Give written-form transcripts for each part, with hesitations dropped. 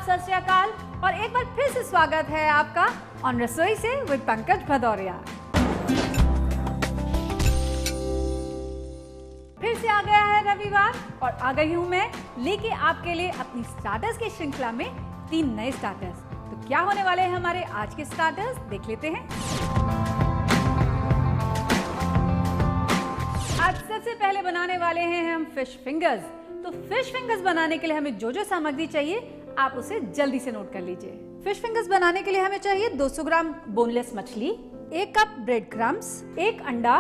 सत श्री अकाल और एक बार फिर से स्वागत है आपका ऑन रसोई से विद पंकज भदौरिया। फिर से आ गया है रविवार और आ गई हूं मैं लेके आपके लिए अपनी स्टार्टर्स की श्रृंखला में 3 नए स्टार्टर्स। तो क्या होने वाले हैं हमारे आज के स्टार्टर्स, देख लेते हैं। आज सबसे पहले बनाने वाले हैं हम फिश फिंगर्स। तो फिश फिंगर्स बनाने के लिए हमें जो जो सामग्री चाहिए आप उसे जल्दी से नोट कर लीजिए। फिश फिंगर्स बनाने के लिए हमें चाहिए 200 ग्राम बोनलेस मछली, 1 कप ब्रेड क्रम्स, 1 अंडा,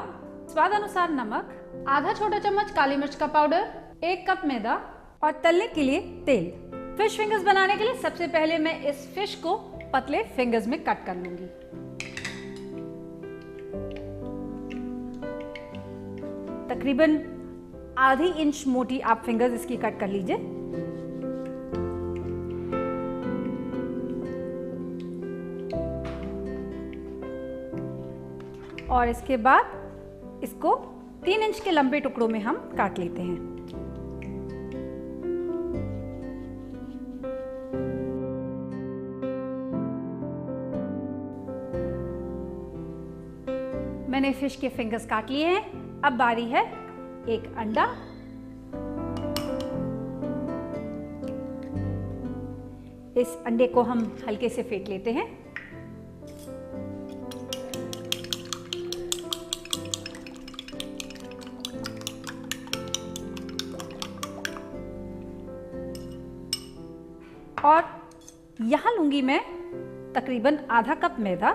स्वाद अनुसार नमक, आधा छोटा चम्मच काली मिर्च का पाउडर, 1 कप मैदा और तलने के लिए तेल। फिश फिंगर्स बनाने के लिए सबसे पहले मैं इस फिश को पतले फिंगर्स में कट कर लूंगी। तकरीबन आधी इंच मोटी आप फिंगर्स इसकी कट कर लीजिए। और इसके बाद इसको 3 इंच के लंबे टुकड़ों में हम काट लेते हैं। मैंने फिश के फिंगर्स काट लिए हैं। अब बारी है एक अंडा, इस अंडे को हम हल्के से फेंट लेते हैं। और यहां लूंगी मैं तकरीबन आधा कप मैदा,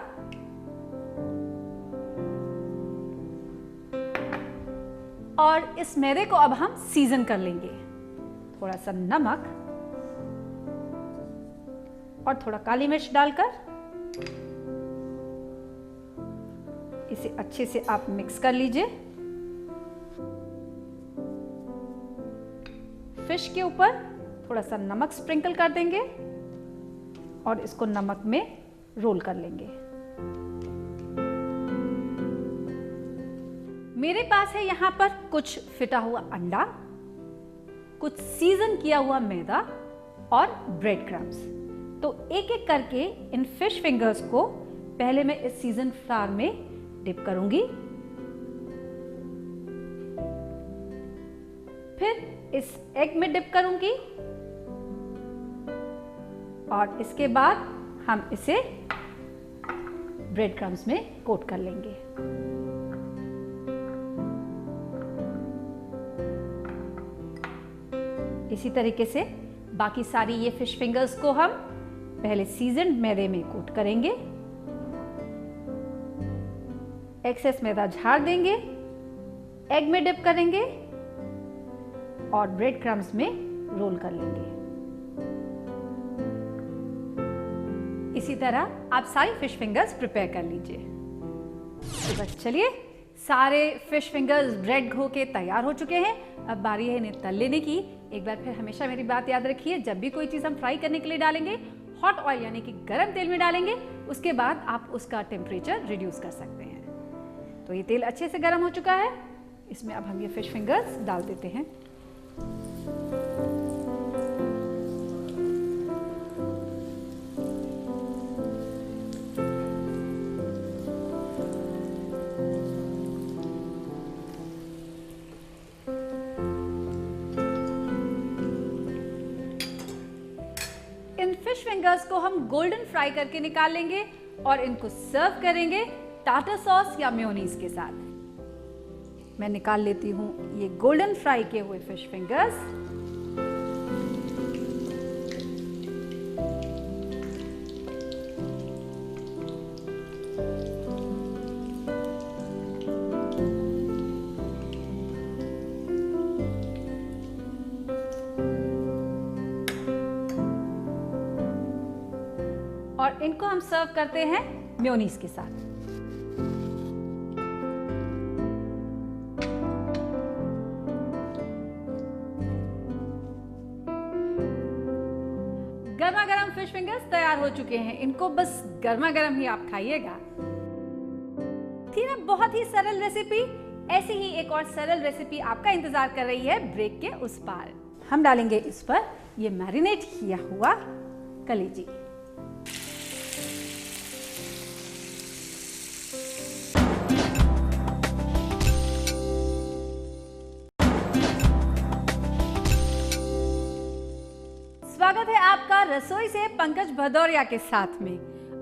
और इस मैदे को अब हम सीजन कर लेंगे। थोड़ा सा नमक और थोड़ा काली मिर्च डालकर इसे अच्छे से आप मिक्स कर लीजिए। फिश के ऊपर थोड़ा सा नमक स्प्रिंकल कर देंगे और इसको नमक में रोल कर लेंगे। मेरे पास है यहाँ पर कुछ फिटा हुआ अंडा, कुछ सीजन किया हुआ मैदा और ब्रेड क्रम्स। तो एक एक करके इन फिश फिंगर्स को पहले मैं इस सीजन फ्लावर में डिप करूंगी, फिर इस एग में डिप करूंगी और इसके बाद हम इसे ब्रेड क्रम्स में कोट कर लेंगे। इसी तरीके से बाकी सारी ये फिश फिंगर्स को हम पहले सीजन्ड मैदे में कोट करेंगे, एक्सेस मैदा झाड़ देंगे, एग में डिप करेंगे और ब्रेड क्रम्स में रोल कर लेंगे। इसी तरह आप सारी फिश फिंगर्स प्रिपेयर कर लीजिए। तो बस चलिए, सारे फिश फिंगर्स ब्रेड हो के तैयार हो चुके हैं। अब बारी है इन्हें तल लेने की। एक बार फिर हमेशा मेरी बात याद रखिए, जब भी कोई चीज़ हम फ्राई करने के लिए डालेंगे हॉट ऑयल यानी कि गर्म तेल में डालेंगे, उसके बाद आप उसका टेम्परेचर रिड्यूस कर सकते हैं। तो ये तेल अच्छे से गर्म हो चुका है, इसमें अब हम ये फिश फिंगर्स डाल देते हैं। इन फिश फिंगर्स को हम गोल्डन फ्राई करके निकाल लेंगे और इनको सर्व करेंगे टार्टर सॉस या मेयोनीज के साथ। मैं निकाल लेती हूं ये गोल्डन फ्राई किए हुए फिश फिंगर्स। और इनको हम सर्व करते हैं मेयोनीज के साथ। गर्मा गर्म फिश फिंगर्स तैयार हो चुके हैं। इनको बस गर्मा गर्म ही आप खाइएगा। थी ना बहुत ही सरल रेसिपी। ऐसी ही एक और सरल रेसिपी आपका इंतजार कर रही है ब्रेक के उस पार। हम डालेंगे इस पर ये मैरिनेट किया हुआ कलेजी। स्वागत है आपका रसोई से पंकज भदौरिया के साथ में।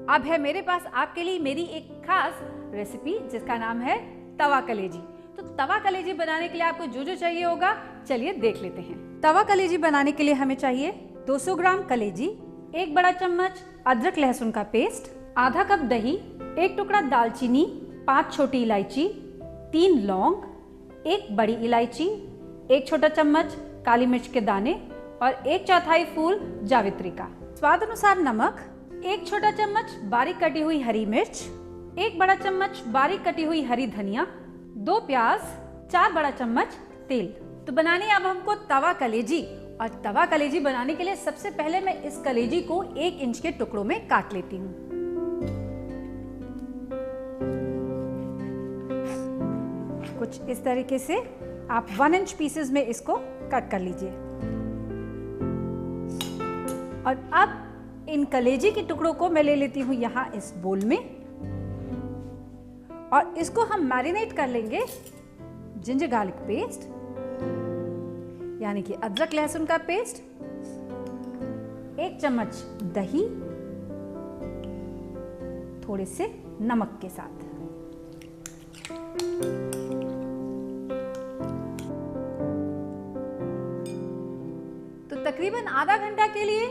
अब है मेरे पास आपके लिए मेरी एक खास रेसिपी जिसका नाम है तवा कलेजी। तो तवा कलेजी बनाने के लिए आपको जो जो चाहिए होगा चलिए देख लेते हैं। तवा कलेजी बनाने के लिए हमें चाहिए 200 ग्राम कलेजी, 1 बड़ा चम्मच अदरक लहसुन का पेस्ट, आधा कप दही, 1 टुकड़ा दालचीनी, 5 छोटी इलायची, 3 लौंग, 1 बड़ी इलायची, 1 छोटा चम्मच काली मिर्च के दाने और 1/4 फूल जावित्री का। स्वाद अनुसार नमक, 1 छोटा चम्मच बारीक कटी हुई हरी मिर्च, 1 बड़ा चम्मच बारीक कटी हुई हरी धनिया, 2 प्याज, 4 बड़ा चम्मच तेल। तो बनानी अब हमको तवा कलेजी। और तवा कलेजी बनाने के लिए सबसे पहले मैं इस कलेजी को 1 इंच के टुकड़ों में काट लेती हूँ। कुछ इस तरीके से आप 1 इंच पीसेस में इसको कट कर लीजिए। और अब इन कलेजी के टुकड़ों को मैं ले लेती हूं यहां इस बोल में और इसको हम मैरिनेट कर लेंगे जिंजर गार्लिक पेस्ट यानी कि अदरक लहसुन का पेस्ट, 1 चम्मच दही, थोड़े से नमक के साथ। तकरीबन आधा घंटा के लिए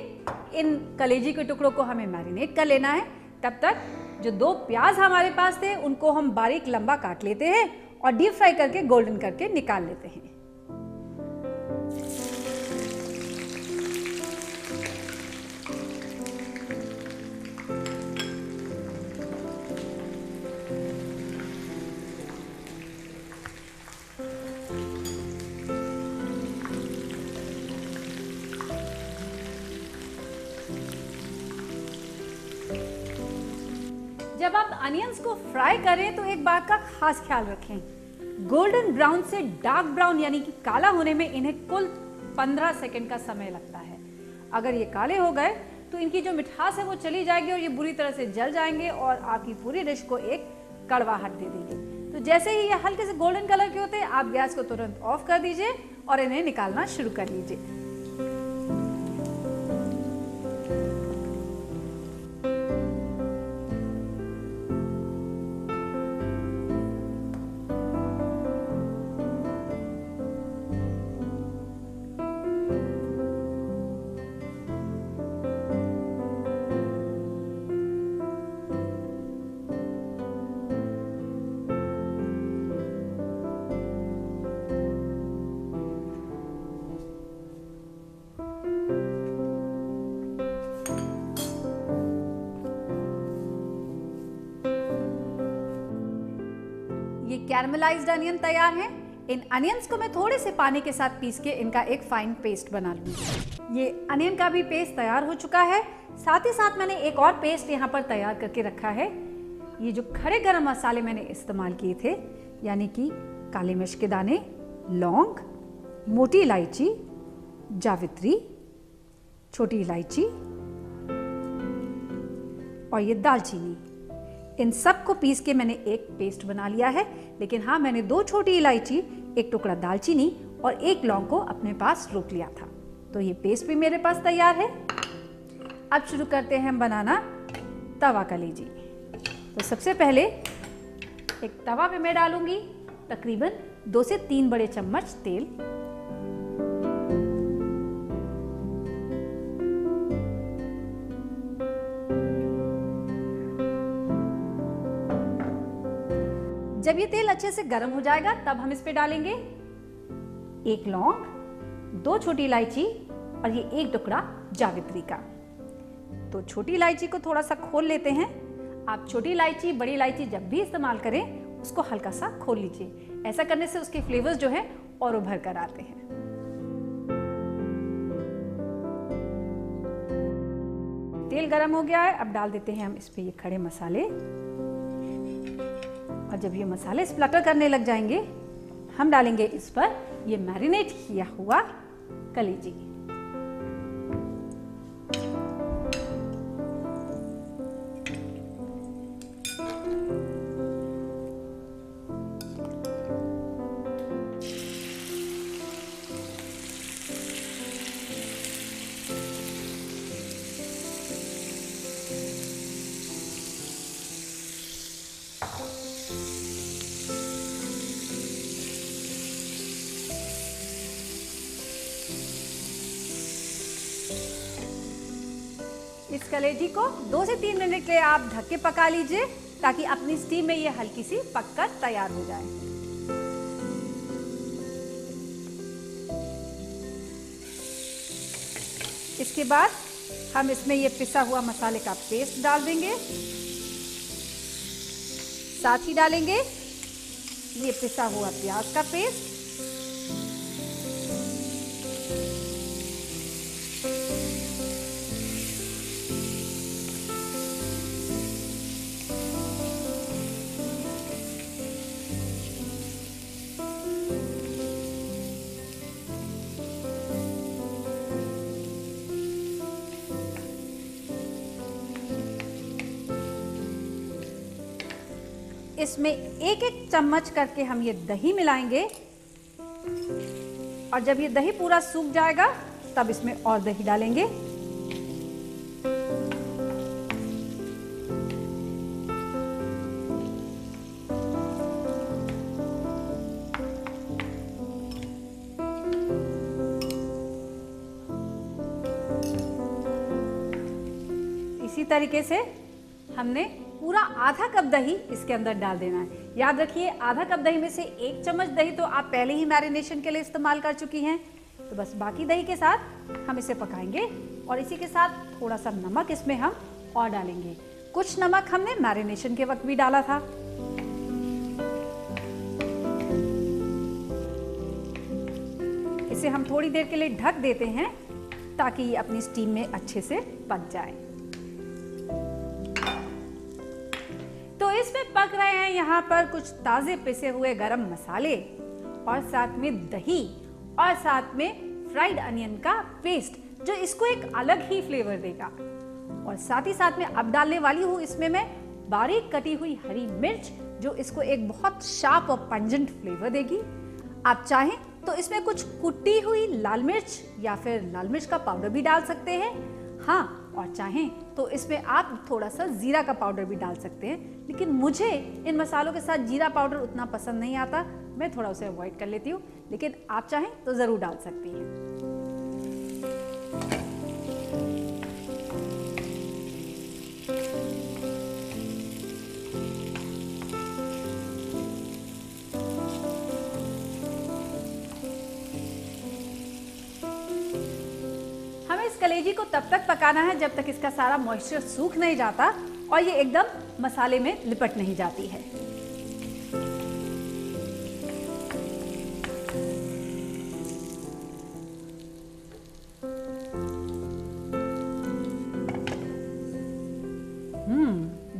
इन कलेजी के टुकड़ों को हमें मैरिनेट कर लेना है। तब तक जो 2 प्याज हमारे पास थे उनको हम बारीक लंबा काट लेते हैं और डीप फ्राई करके गोल्डन करके निकाल लेते हैं। जब आप अनियंस को फ्राई करें तो एक बात का खास ख्याल रखें, गोल्डन ब्राउन से डार्क ब्राउन यानी कि काला होने में इन्हें कुल 15 सेकंड का समय लगता है। अगर ये काले हो गए तो इनकी जो मिठास है वो चली जाएगी और ये बुरी तरह से जल जाएंगे और आपकी पूरी डिश को एक कड़वाहट दे देंगे। तो जैसे ही ये हल्के से गोल्डन कलर के होते हैं आप गैस को तुरंत ऑफ कर दीजिए और इन्हें निकालना शुरू कर लीजिए। ये कैरमलाइज्ड अनियन तैयार हैं। इन अनियंस को मैं थोड़े से पानी के साथ पीस के इनका एक फाइन पेस्ट बना लूंगी। ये अनियन का भी पेस्ट तैयार हो चुका है। साथ ही साथ मैंने एक और पेस्ट यहाँ पर तैयार करके रखा है। ये जो खड़े गरम मसाले मैंने इस्तेमाल किए थे यानी कि काली मिर्च के दाने, लौंग, मोटी इलायची, जावित्री, छोटी इलायची और ये दालचीनी, इन सब को पीस के मैंने एक पेस्ट बना लिया है। लेकिन हाँ, मैंने 2 छोटी इलायची, 1 टुकड़ा दालचीनी और 1 लौंग को अपने पास रोक लिया था। तो ये पेस्ट भी मेरे पास तैयार है। अब शुरू करते हैं हम बनाना तवा कलेजी। तो सबसे पहले एक तवा पे मैं डालूंगी तकरीबन 2 से 3 बड़े चम्मच तेल। जब ये तेल अच्छे से गर्म हो जाएगा तब हम इस पे डालेंगे 1 लौंग, 2 छोटी इलायची और ये 1 टुकड़ा जावित्री का। तो छोटी इलायची को थोड़ा सा खोल लेते हैं। आप छोटी इलायची, बड़ी इलायची जब भी इस्तेमाल करें उसको हल्का सा खोल लीजिए। ऐसा करने से उसके फ्लेवर्स जो है और उभर कर आते हैं। तेल गरम हो गया है। अब डाल देते हैं हम इस पे ये खड़े मसाले। और जब ये मसाले स्प्लटर करने लग जाएंगे हम डालेंगे इस पर ये मैरिनेट किया हुआ कलेजी। इस कलेजी को 2 से 3 मिनट के लिए आप ढक के पका लीजिए ताकि अपनी स्टीम में ये हल्की सी पककर तैयार हो जाए। इसके बाद हम इसमें ये पिसा हुआ मसाले का पेस्ट डाल देंगे। साथ ही डालेंगे ये पिसा हुआ प्याज का पेस्ट, इसमें एक एक चम्मच करके हम ये दही मिलाएंगे और जब ये दही पूरा सूख जाएगा तब इसमें और दही डालेंगे। इसी तरीके से हमने पूरा आधा कप दही इसके अंदर डाल देना है। याद रखिए आधा कप दही में से 1 चम्मच दही तो आप पहले ही मैरिनेशन के लिए इस्तेमाल कर चुकी हैं, तो बस बाकी दही के साथ हम इसे पकाएंगे और इसी के साथ थोड़ा सा नमक इसमें हम और डालेंगे। कुछ नमक हमने मैरिनेशन के वक्त भी डाला था। इसे हम थोड़ी देर के लिए ढक देते हैं ताकि ये अपनी स्टीम में अच्छे से पक जाए। तो इसमें पक रहे हैं यहाँ पर कुछ ताजे पिसे हुए गरम मसाले और साथ में दही और साथ में फ्राइड अनियन का पेस्ट जो इसको एक अलग ही फ्लेवर देगा। और साथ ही साथ में अब डालने वाली हूँ इसमें मैं बारीक कटी हुई हरी मिर्च जो इसको एक बहुत शार्प और पंजेंट फ्लेवर देगी। आप चाहें तो इसमें कुछ कुटी हुई लाल मिर्च या फिर लाल मिर्च का पाउडर भी डाल सकते हैं। हाँ, और चाहें तो इसमें आप थोड़ा सा जीरा का पाउडर भी डाल सकते हैं, लेकिन मुझे इन मसालों के साथ जीरा पाउडर उतना पसंद नहीं आता, मैं थोड़ा उसे अवॉइड कर लेती हूँ, लेकिन आप चाहें तो ज़रूर डाल सकती हैं। इस कलेजी को तब तक पकाना है जब तक इसका सारा मॉइस्चर सूख नहीं जाता और ये एकदम मसाले में लिपट नहीं जाती है।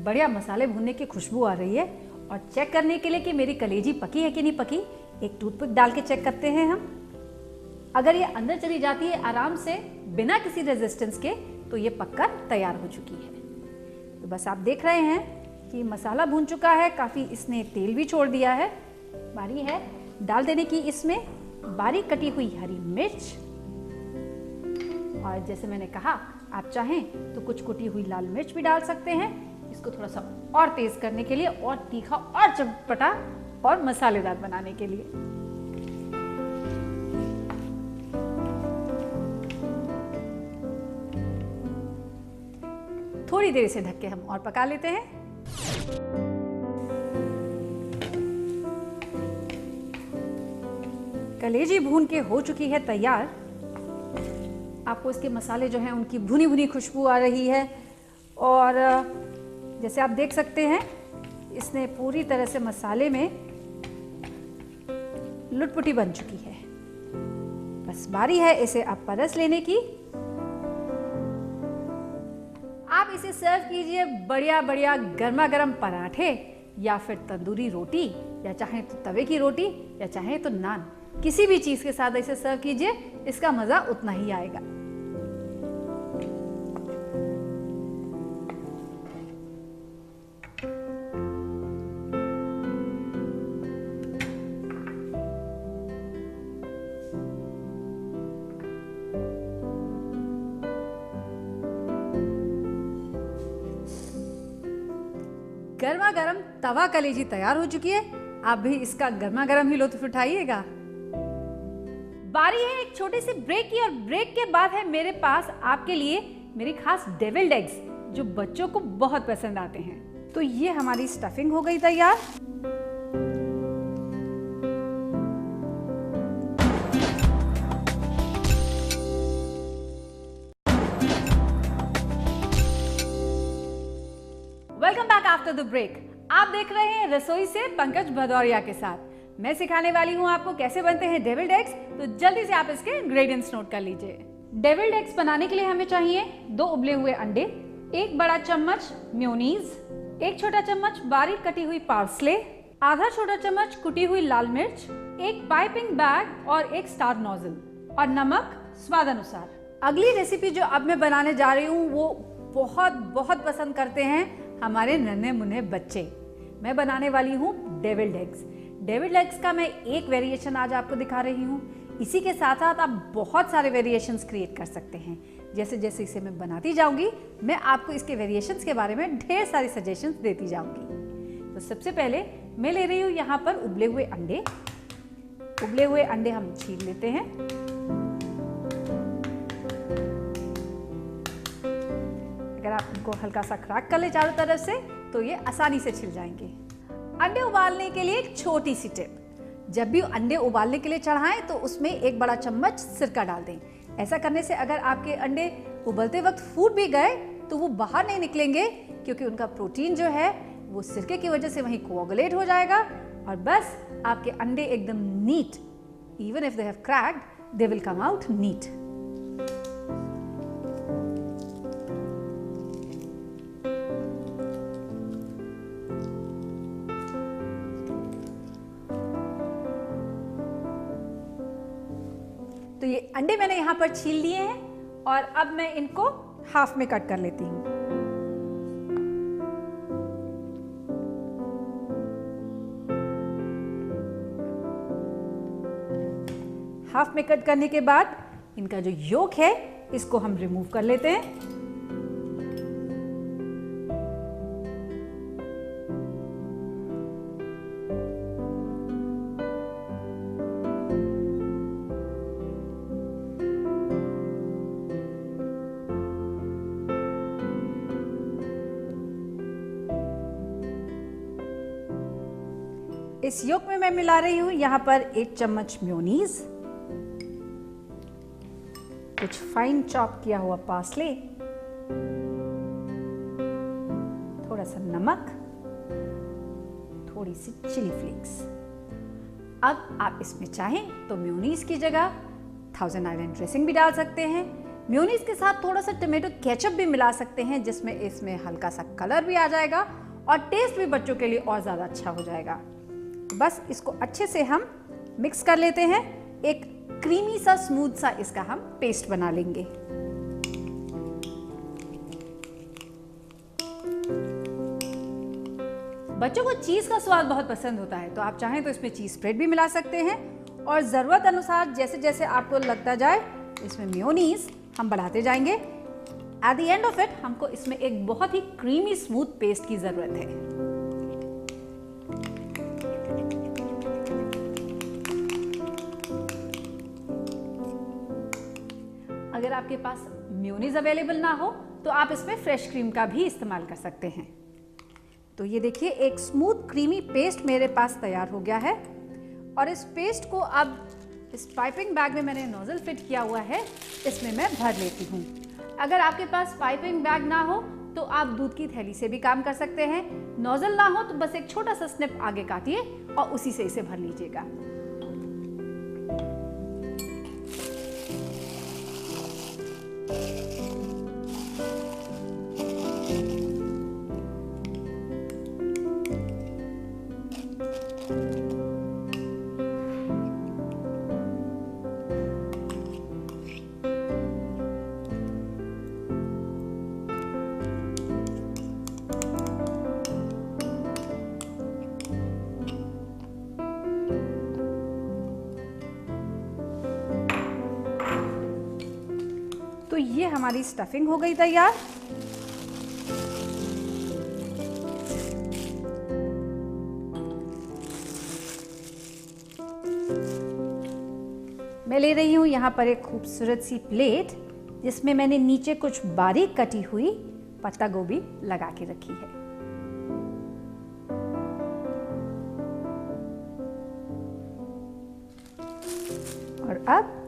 बढ़िया मसाले भूनने की खुशबू आ रही है। और चेक करने के लिए कि मेरी कलेजी पकी है कि नहीं पकी, एक टूथपिक डाल के चेक करते हैं हम। अगर ये अंदर चली जाती है आराम से बिना किसी रेजिस्टेंस के तो ये पककर तैयार हो चुकी है। तो बस आप देख रहे हैं कि मसाला भून चुका है, काफ़ी इसने तेल भी छोड़ दिया है। बारी है डाल देने की इसमें बारीक कटी हुई हरी मिर्च और जैसे मैंने कहा आप चाहें तो कुछ कुटी हुई लाल मिर्च भी डाल सकते हैं, इसको थोड़ा सा और तेज करने के लिए और तीखा और चटपटा और मसालेदार बनाने के लिए। थोड़ी देर से ढक के हम और पका लेते हैं। कलेजी भून के हो चुकी है तैयार। आपको इसके मसाले जो हैं उनकी भुनी भुनी खुशबू आ रही है और जैसे आप देख सकते हैं इसने पूरी तरह से मसाले में लुटपुटी बन चुकी है। बस बारी है इसे अब परस लेने की। आप इसे सर्व कीजिए बढ़िया बढ़िया गर्मा गर्म पराठे या फिर तंदूरी रोटी या चाहे तो तवे की रोटी या चाहे तो नान, किसी भी चीज के साथ इसे सर्व कीजिए, इसका मजा उतना ही आएगा। गर्मा गर्म तवा कलेजी तैयार हो चुकी है। आप भी इसका गर्मा गर्म ही लुत्फ उठाइएगा। बारी है एक छोटे से ब्रेक की और ब्रेक के बाद है मेरे पास आपके लिए मेरी खास डेविल्ड एग्स जो बच्चों को बहुत पसंद आते हैं। तो ये हमारी स्टफिंग हो गई तैयार। Welcome back after the break. आप देख रहे हैं रसोई से पंकज भदौरिया के साथ। मैं सिखाने वाली हूं आपको कैसे बनते हैं डेविल्ड एग्स। तो जल्दी से आप इसके इंग्रेडिएंट्स नोट कर लीजिए। डेविल्ड एग्स बनाने के लिए हमें चाहिए 2 उबले हुए अंडे, 1 बड़ा चम्मच मेयोनीज, 1 छोटा चम्मच बारीक कटी हुई पार्सले, आधा छोटा चम्मच कुटी हुई लाल मिर्च, 1 पाइपिंग बैग और 1 स्टार नोजल और नमक स्वाद अनुसार। अगली रेसिपी जो अब मैं बनाने जा रही हूँ वो बहुत बहुत पसंद करते हैं हमारे नन्हे मुन्ने बच्चे। मैं बनाने वाली हूँ डेविल्ड एग्स। डेविल्ड एग्स का मैं एक वेरिएशन आज आपको दिखा रही हूँ। इसी के साथ साथ आप बहुत सारे वेरिएशंस क्रिएट कर सकते हैं। जैसे जैसे इसे मैं बनाती जाऊंगी मैं आपको इसके वेरिएशंस के बारे में ढेर सारी सजेशंस देती जाऊंगी। तो सबसे पहले मैं ले रही हूँ यहाँ पर उबले हुए अंडे। उबले हुए अंडे हम छील लेते हैं। अगर आप इनको हल्का सा क्रैक कर ले चारों तरफ से तो ये आसानी से छिल जाएंगे। अंडे उबालने के लिए एक छोटी सी टिप, जब भी अंडे उबालने के लिए चढ़ाएं तो उसमें 1 बड़ा चम्मच सिरका डाल दें। ऐसा करने से अगर आपके अंडे उबलते वक्त फूट भी गए तो वो बाहर नहीं निकलेंगे, क्योंकि उनका प्रोटीन जो है वो सिरके की वजह से वहीं कोआगुलेट हो जाएगा और बस आपके अंडे एकदम neat, even if they have cracked they will come out neat. तो ये अंडे मैंने यहाँ पर छील लिए हैं और अब मैं इनको हाफ में कट कर लेती हूँ। हाफ में कट करने के बाद इनका जो योक है इसको हम रिमूव कर लेते हैं। इस योक में मैं मिला रही हूं यहाँ पर 1 चम्मच मेयोनीज, कुछ फाइन चॉप किया हुआ पार्सले, थोड़ा सा नमक, थोड़ी सी चिली फ्लेक्स। अब आप इसमें चाहें तो मेयोनीज की जगह थाउजेंड आइलैंड ड्रेसिंग भी डाल सकते हैं। मेयोनीज के साथ थोड़ा सा टोमेटो केचप भी मिला सकते हैं, जिसमें इसमें हल्का सा कलर भी आ जाएगा और टेस्ट भी बच्चों के लिए और ज़्यादा अच्छा हो जाएगा। बस इसको अच्छे से हम मिक्स कर लेते हैं। एक क्रीमी सा स्मूथ सा इसका हम पेस्ट बना लेंगे। बच्चों को चीज का स्वाद बहुत पसंद होता है, तो आप चाहें तो इसमें चीज स्प्रेड भी मिला सकते हैं और जरूरत अनुसार जैसे जैसे आपको लगता जाए इसमें मेयोनीज हम बढ़ाते जाएंगे। At the end of it हमको इसमें एक बहुत ही क्रीमी स्मूथ पेस्ट की जरूरत है। अगर आपके पास मेयोनीज अवेलेबल ना हो तो आप इसमें फ्रेश क्रीम का भी इस्तेमाल कर सकते हैं। तो ये देखिए एक स्मूथ क्रीमी पेस्ट मेरे पास तैयार हो गया है और इस पेस्ट को अब इस पाइपिंग बैग में मैंने नोजल फिट किया हुआ है, इसमें मैं भर लेती हूँ। अगर आपके पास पाइपिंग बैग ना हो तो आप दूध की थैली से भी काम कर सकते हैं। नोजल ना हो तो बस एक छोटा सा स्निप आगे काटिए और उसी से इसे भर लीजिएगा। तो ये हमारी स्टफिंग हो गई तैयार। मैं ले रही हूं यहां पर एक खूबसूरत सी प्लेट। जिसमें मैंने नीचे कुछ बारीक कटी हुई पत्ता गोभी लगा के रखी है। और अब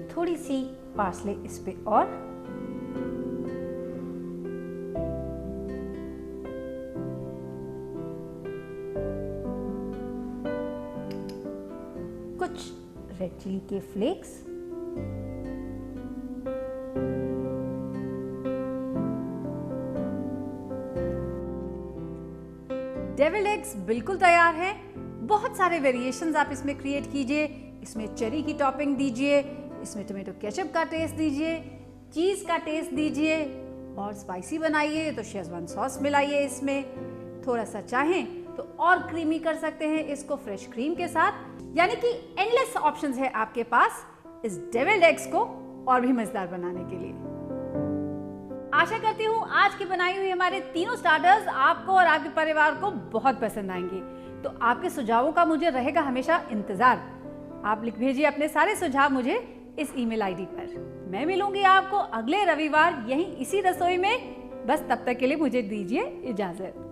थोड़ी सी पार्सले इस पे और कुछ रेड चिली के फ्लेक्स, डेविल्ड एग्स बिल्कुल तैयार है। बहुत सारे वेरिएशंस आप इसमें क्रिएट कीजिए। इसमें चेरी की टॉपिंग दीजिए, इसमें टोमेटो केचप का टेस्ट दीजिए, चीज़ का टेस्ट दीजिए और स्पाइसी बनाइए तो शेजवान सॉस मिलाइए। इसमें थोड़ा सा चाहें तो और क्रीमी कर सकते हैं इसको फ्रेश क्रीम के साथ। यानी कि एंडलेस ऑप्शंस है आपके पास इस डेविल्ड एग्स को और भी मजेदार बनाने के लिए। आशा करती हूँ आज की बनाई हुई हमारे तीनों स्टार्टर्स आपको और आपके परिवार को बहुत पसंद आएंगे। तो आपके सुझावों का मुझे रहेगा हमेशा इंतजार। आप लिख भेजिए अपने सारे सुझाव मुझे इस ईमेल आईडी पर। मैं मिलूंगी आपको अगले रविवार यहीं इसी रसोई में। बस तब तक के लिए मुझे दीजिए इजाजत।